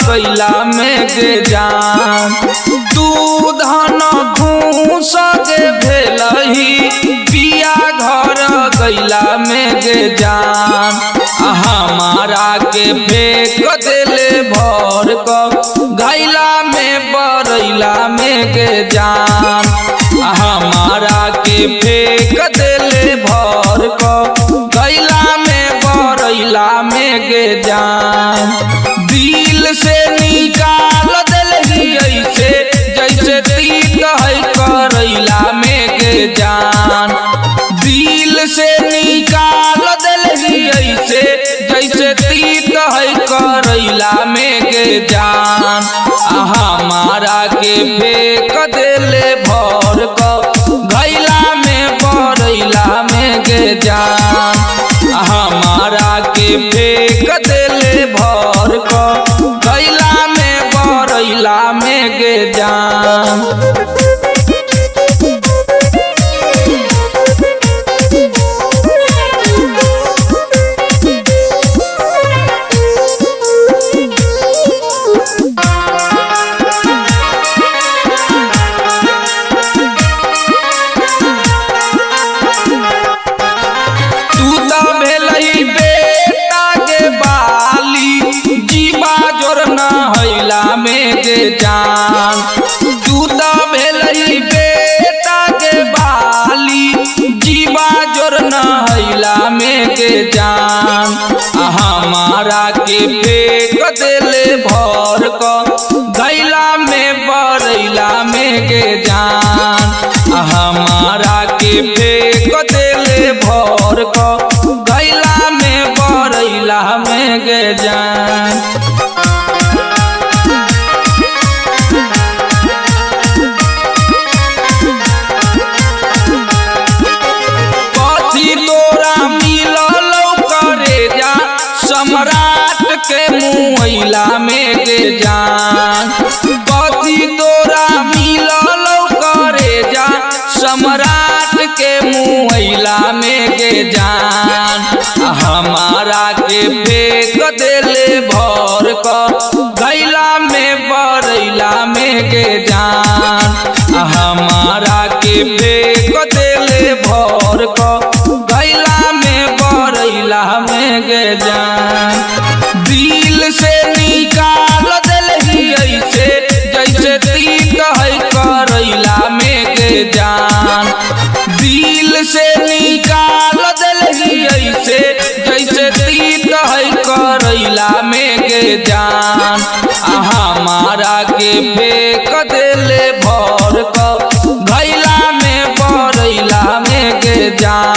कैला में गे जान तू धन घूस गे भेलही पिया घर कैला में गे जान हमारा के फेंक देले भर क घैला में बरैला में गे जान हमारा के फेंक देले भर क घैला में बरैला में गे जान दिल से निकाल दिलही ऐसे जैसे तीत है करैला में गे जान दिल से निकाल दिलही ऐसे जैसे तीत है करैला में गे जान हमारा के फेंक देले भर क घैला में बरैला में गे जान हमारा के फेंक देले भर क घैला में बरैला में गे जान जान तू तो भेलही बेटा के बाली जीवा जोर नहैला में गे जान हमारा के फेंक देले भर क घैला में बरैला में गे जान हमारा के फेंक देले भर क घैला में बरैला में गे जान सम्राट के मुहैला में गे जान कथी तोरा मिलल करे जा सम्राट के मुहैला में गे जान हमारा के फेंक देले भर क घैला में बरैला में गे जान हमारा के फेंक देले भर क घैला में बरैला में गे जान दिल से निकाल दिलही ऐसे जैसे तीत है करैला में गे जान दिल से निकाल दिलही ऐसे जैसे तीत है करैला में गे जान हमारा के फेंक देले भर क घैला में बरैला में गे जान